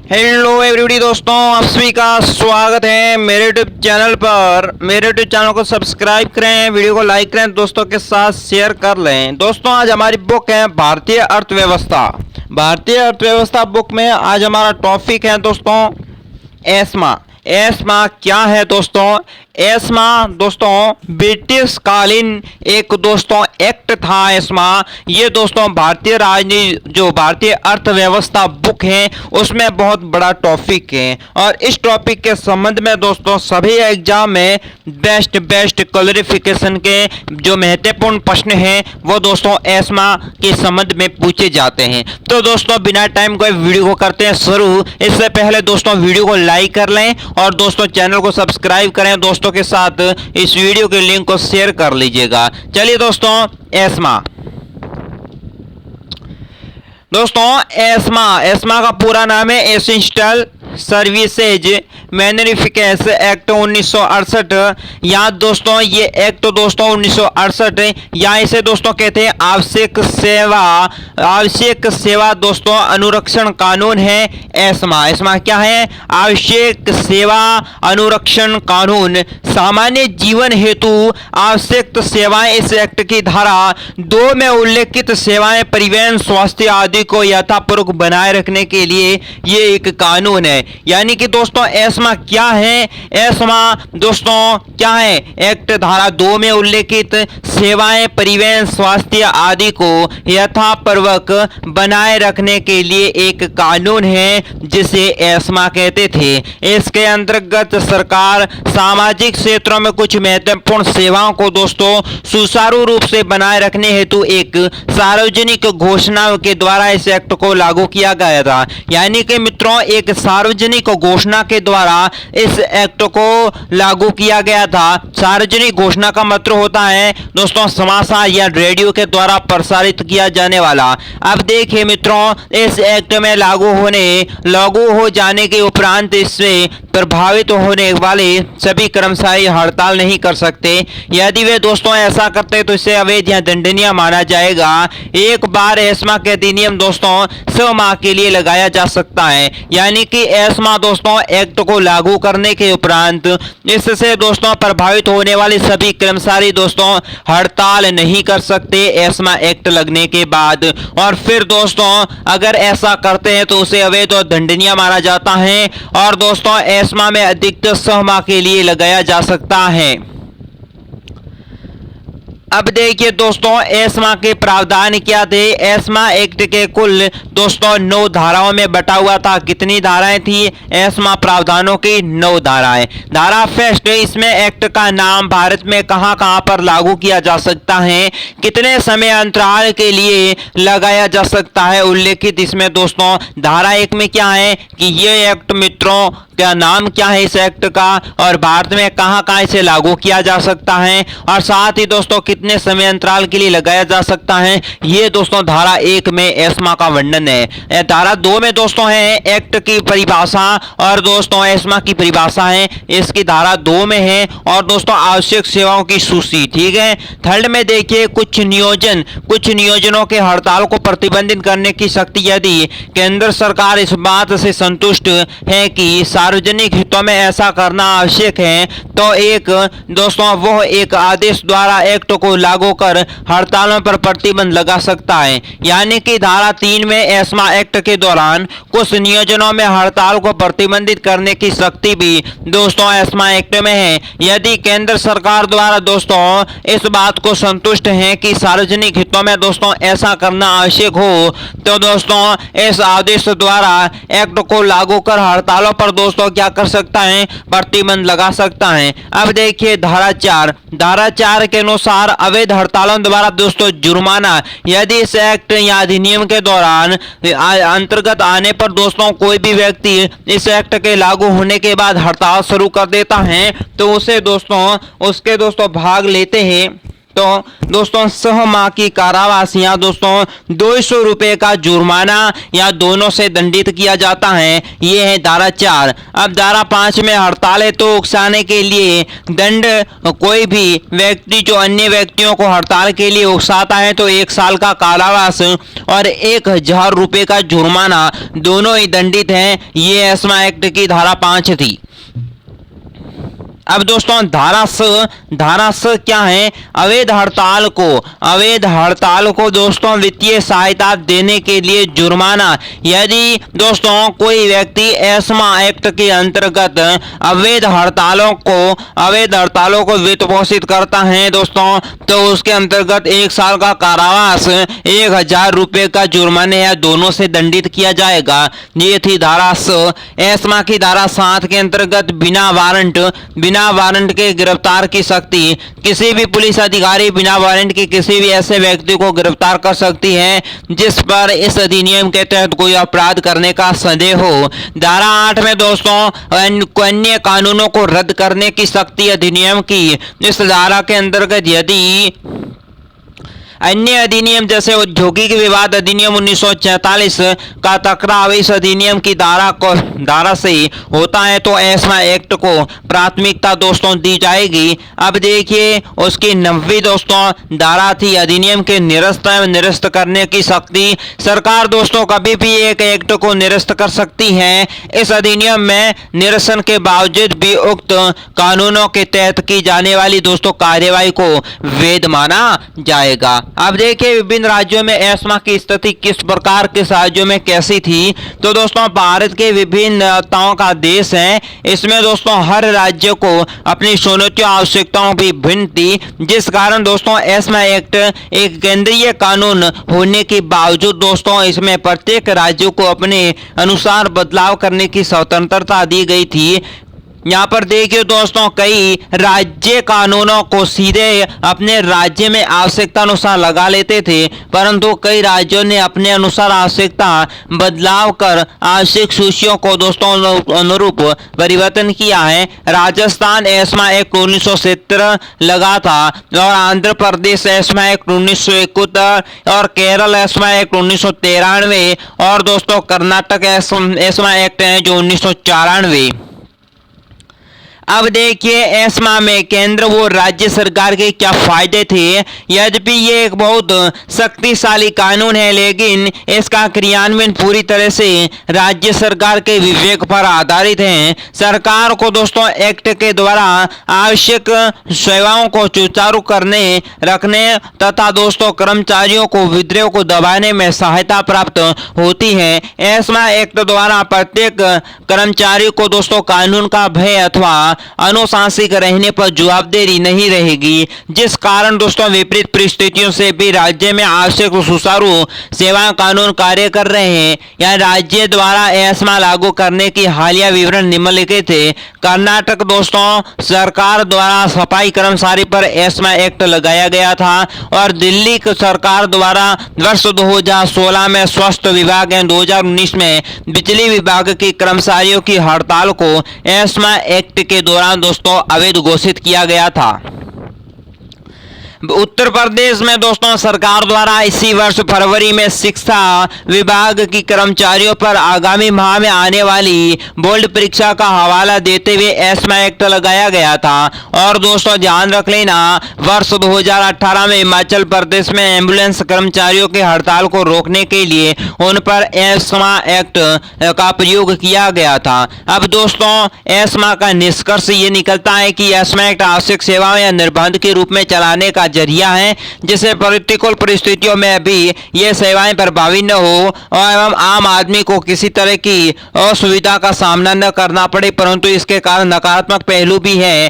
Hello everybody दोस्तों, आप सभी का स्वागत है मेरे यूट्यूब चैनल पर। मेरे यूट्यूब चैनल को सब्सक्राइब करें, वीडियो को लाइक करें, दोस्तों के साथ शेयर कर लें। दोस्तों आज हमारी बुक है भारतीय अर्थव्यवस्था। भारतीय अर्थव्यवस्था बुक में आज हमारा टॉपिक है दोस्तों एस्मा। एस्मा क्या है दोस्तों? एस्मा दोस्तों ब्रिटिश कालीन एक दोस्तों एक्ट था। एस्मा ये दोस्तों भारतीय राजनीति जो भारतीय अर्थव्यवस्था बुक है उसमें बहुत बड़ा टॉपिक है, और इस टॉपिक के संबंध में दोस्तों सभी एग्जाम में बेस्ट क्लैरिफिकेशन के जो महत्वपूर्ण प्रश्न हैं वो दोस्तों एस्मा के संबंध में पूछे जाते हैं। तो दोस्तों बिना टाइम को वीडियो को करते हैं शुरू। इससे पहले दोस्तों वीडियो को लाइक कर लें और दोस्तों चैनल को सब्सक्राइब करें, दोस्तों के साथ इस वीडियो के लिंक को शेयर कर लीजिएगा। चलिए दोस्तों एस्मा एस्मा का पूरा नाम है एसेंशियल सर्विसेज मैन्युफैक्चरिंग एक्ट 1968। या दोस्तों ये एक्ट दोस्तों 1968 या इसे दोस्तों कहते हैं आवश्यक सेवा दोस्तों अनुरक्षण कानून है। एस्मा क्या है? आवश्यक सेवा अनुरक्षण कानून। सामान्य जीवन हेतु आवश्यक सेवाएं इस एक्ट की धारा 2 में उल्लेखित सेवाएं परिवहन स्वास्थ्य आदि को यथापूर्वक बनाए रखने के लिए ये एक कानून है। यानी कि दोस्तों एस्मा क्या है? एस्मा दोस्तों क्या है? एक्ट धारा 2 में उल्लेखित सेवाएं परिवहन स्वास्थ्य आदि को यथापूर्वक बनाए रखने के लिए एक कानून है जिसे एस्मा कहते थे। इसके अंतर्गत सरकार सामाजिक क्षेत्रों में कुछ महत्वपूर्ण सेवाओं को दोस्तों सुचारू रूप से बनाए रखने हेतु एक सार्वजनिक घोषणा के द्वारा इस एक्ट को लागू किया गया था। यानी कि मित्रों एक सार्वजनिक घोषणा के द्वारा इस एक्ट को लागू किया गया था। सार्वजनिक घोषणा का मतलब होता है दोस्तों समाचार या रेडियो के द्वारा प्रसारित किया जाने वाला। अब देखिए मित्रों इस एक्ट में लागू हो जाने के उपरांत इससे प्रभावित होने वाले सभी कर्मचारी हड़ताल नहीं कर सकते। यदि वे दोस्तों ऐसा करते तो इसे अवैध या दंडनीय माना जाएगा। एक बार एस्मा के अधिनियम दोस्तों 6 माह के लिए लगाया जा सकता है। यानी कि एस्मा दोस्तों एक्ट को लागू करने के उपरांत इससे दोस्तों प्रभावित होने वाले सभी कर्मचारी दोस्तों हड़ताल नहीं कर सकते एस्मा एक्ट लगने के बाद। और फिर दोस्तों अगर ऐसा करते हैं तो उसे अवैध और दंडनीय माना जाता है, और दोस्तों एस्मा में अधिकतम 6 माह के लिए लगाया जा सकता है। अब देखिए दोस्तों एस्मा के प्रावधान क्या थे। एस्मा एक्ट के कुल दोस्तों 9 धाराओं में बटा हुआ था। कितनी धाराएं थी? एस्मा प्रावधानों की 9 धाराएं। धारा फर्स्ट, इसमें एक्ट का नाम भारत में कहां कहां पर लागू किया जा सकता है, कितने समय अंतराल के लिए लगाया जा सकता है उल्लेखित इसमें दोस्तों। धारा 1 में क्या है कि ये एक्ट मित्रों क्या नाम क्या है इस एक्ट का, और भारत में कहां कहां इसे लागू किया जा सकता है, और साथ ही दोस्तों कितने समय अंतराल के लिए लगाया जा सकता है। ये दोस्तों धारा 1 में एस्मा का वर्णन है। धारा 2 में दोस्तों है एक्ट की परिभाषा, और दोस्तों एस्मा की परिभाषा है इसकी धारा 2 में है, और दोस्तों आवश्यक सेवाओं की सूची। ठीक है। थर्ड में देखिए कुछ नियोजनों के हड़ताल को प्रतिबंधित करने की शक्ति यदि केंद्र सरकार इस बात से संतुष्ट है कि सार्वजनिक हितों में ऐसा करना आवश्यक है तो वो एक आदेश द्वारा एक्ट को लागू कर हड़तालों पर प्रतिबंध लगा सकता है। यानी कि धारा 3 में एस्मा एक्ट के दौरान कुछ नियोजनों में हड़ताल को प्रतिबंधित करने की शक्ति भी दोस्तों एस्मा एक्ट में है। यदि केंद्र सरकार द्वारा दोस्तों इस बात को संतुष्ट है कि सार्वजनिक हितों में दोस्तों ऐसा करना आवश्यक हो तो दोस्तों इस आदेश द्वारा एक्ट को लागू कर हड़तालों पर दोस्तों क्या कर सकता है? प्रतिबंध लगा सकता है। अब देखिए धारा 4 के अनुसार अवैध हड़तालों द्वारा दोस्तों जुर्माना यदि इस एक्ट या अधिनियम के दौरान अंतर्गत आने पर दोस्तों कोई भी व्यक्ति इस एक्ट के लागू होने के बाद हड़ताल शुरू कर देता है तो उसे दोस्तों उसके भाग लेते हैं तो दोस्तों 6 माह की कारावास या दोस्तों 200 रुपए का जुर्माना या दोनों से दंडित किया जाता है। ये है धारा 4। अब धारा 5 में हड़ताल है तो उकसाने के लिए दंड, कोई भी व्यक्ति जो अन्य व्यक्तियों को हड़ताल के लिए उकसाता है तो 1 साल का कारावास और 1000 रुपए का जुर्माना, दोनों ही दंडित हैं। ये एस्मा एक्ट की धारा 5 थी। अब दोस्तों धारा स क्या है? अवैध हड़ताल को दोस्तों वित्तीय सहायता देने के लिए जुर्माना। यदि दोस्तों कोई व्यक्ति एस्मा एक्ट के अंतर्गत अवैध हड़तालों को वित्त पोषित करता है दोस्तों, तो उसके अंतर्गत 1 साल का कारावास, 1000 रुपए का जुर्माने या दोनों से दंडित किया जाएगा। ये थी धारा स। एस्मा की धारा 7 के अंतर्गत बिना वारंट के गिरफ्तार की शक्ति। किसी भी पुलिस अधिकारी बिना वारंट के किसी भी ऐसे व्यक्ति को गिरफ्तार कर सकती है जिस पर इस अधिनियम के तहत कोई अपराध करने का संदेह हो। धारा 8 में दोस्तों अन्य कानूनों को रद्द करने की शक्ति अधिनियम की। इस धारा के अंतर्गत यदि अन्य अधिनियम जैसे औद्योगिक विवाद अधिनियम 1946 का टकराव इस अधिनियम की धारा से होता है तो एस्मा एक्ट को प्राथमिकता दोस्तों दी जाएगी। अब देखिए उसकी 90 दोस्तों धारा थी अधिनियम के निरस्त करने की शक्ति। सरकार दोस्तों कभी भी एक एक्ट को निरस्त कर सकती है। इस अधिनियम में निरसन के बावजूद भी उक्त कानूनों के तहत की जाने वाली दोस्तों कार्यवाही को वैध माना जाएगा। अब देखिए विभिन्न राज्यों में एस्मा की स्थिति किस प्रकार के राज्यों में कैसी थी। तो दोस्तों भारत के विभिन्नताओं का देश है। इसमें दोस्तों हर राज्य को अपनी चुनौतियों आवश्यकताओं भी भिन्न थी, जिस कारण दोस्तों एस्मा एक्ट एक केंद्रीय कानून होने के बावजूद दोस्तों इसमें प्रत्येक राज्य को अपने अनुसार बदलाव करने की स्वतंत्रता दी गई थी। यहाँ पर देखिए दोस्तों कई राज्य कानूनों को सीधे अपने राज्य में आवश्यकता अनुसार लगा लेते थे, परंतु कई राज्यों ने अपने अनुसार आवश्यकता बदलाव कर आवश्यक सूचियों को दोस्तों अनुरूप परिवर्तन किया है। राजस्थान एस्मा एक्ट 1970 लगा था और आंध्र प्रदेश एस्मा एक्ट 1971 और केरल एस्मा एक्ट 1993 और दोस्तों कर्नाटक एस्मा एक्ट है जो 1994। अब देखिए एस्मा में केंद्र व राज्य सरकार के क्या फायदे थे। यद्यपि ये एक बहुत शक्तिशाली कानून है, लेकिन इसका क्रियान्वयन पूरी तरह से राज्य सरकार के विवेक पर आधारित है। सरकार को दोस्तों एक्ट के द्वारा आवश्यक सेवाओं को सुचारू रखने तथा दोस्तों कर्मचारियों को विद्रोह को दबाने में सहायता प्राप्त होती है। एस्मा एक्ट द्वारा प्रत्येक कर्मचारी को दोस्तों कानून का भय अथवा अनुशासित रहने पर जवाबदेही नहीं रहेगी, जिस कारण दोस्तों विपरीत परिस्थितियों से भी राज्य में आवश्यक सुचारू सेवा कानून कार्य कर रहे हैं। यह राज्य द्वारा एस्मा लागू करने की हालिया विवरण निम्नलिखित थे। कर्नाटक दोस्तों सरकार द्वारा सफाई कर्मचारी पर एस्मा एक्ट लगाया गया था और दिल्ली सरकार द्वारा वर्ष 2016 में स्वास्थ्य विभाग एवं 2019 में बिजली विभाग के कर्मचारियों की हड़ताल को एस्मा एक्ट के दौरान दोस्तों अवैध घोषित किया गया था। उत्तर प्रदेश में दोस्तों सरकार द्वारा इसी वर्ष फरवरी में शिक्षा विभाग की कर्मचारियों पर आगामी माह में आने वाली बोर्ड परीक्षा का हवाला देते हुए एस्मा एक्ट लगाया गया था। और दोस्तों ध्यान रख लेना वर्ष 2018 में हिमाचल प्रदेश में एम्बुलेंस कर्मचारियों की हड़ताल को रोकने के लिए उन पर एस्मा एक्ट का प्रयोग किया गया था। अब दोस्तों एस्मा का निष्कर्ष ये निकलता है कि एस्मा एक्ट आवश्यक सेवाओं या निर्बंध के रूप में चलाने का जरिया है, जिससे प्रतिकूल परिस्थितियों में भी ये सेवाएं प्रभावी न हो एवं आम आदमी को किसी तरह की असुविधा का सामना न करना पड़े, परंतु इसके कारण नकारात्मक पहलू भी है।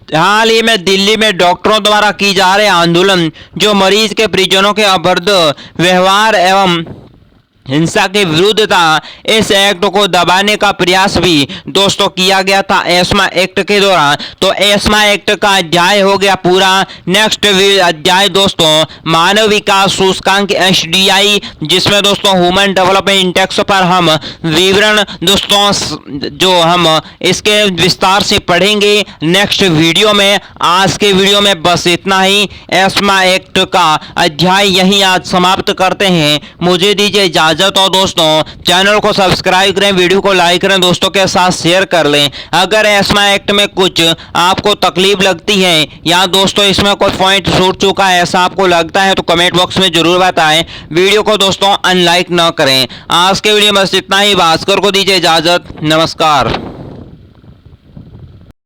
हाल ही में दिल्ली में डॉक्टरों द्वारा की जा रहे आंदोलन जो मरीज के परिजनों के अभद्र व्यवहार एवं हिंसा के विरुद्ध था, इस एक्ट को दबाने का प्रयास भी दोस्तों किया गया था एस्मा एक्ट के दौरान। तो एस्मा एक्ट का अध्याय हो गया पूरा। नेक्स्ट अध्याय दोस्तों मानव विकास सूचकांक एसडीआई, जिसमें दोस्तों ह्यूमन डेवलपमेंट इंडेक्स पर हम विवरण दोस्तों जो हम इसके विस्तार से पढ़ेंगे नेक्स्ट वीडियो में। आज के वीडियो में बस इतना ही। एस्मा एक्ट का अध्याय यहीं आज समाप्त करते हैं। मुझे दीजिए इजाजत और दोस्तों चैनल को सब्सक्राइब करें, वीडियो को लाइक करें, दोस्तों के साथ शेयर कर लें। अगर एस्मा एक्ट में कुछ आपको तकलीफ लगती है या दोस्तों इसमें कोई पॉइंट छूट चुका है ऐसा आपको लगता है तो कमेंट बॉक्स में जरूर बताएं। वीडियो को दोस्तों अनलाइक न करें। आज के वीडियो में बस इतना ही। भास्कर को दीजिए इजाजत। नमस्कार।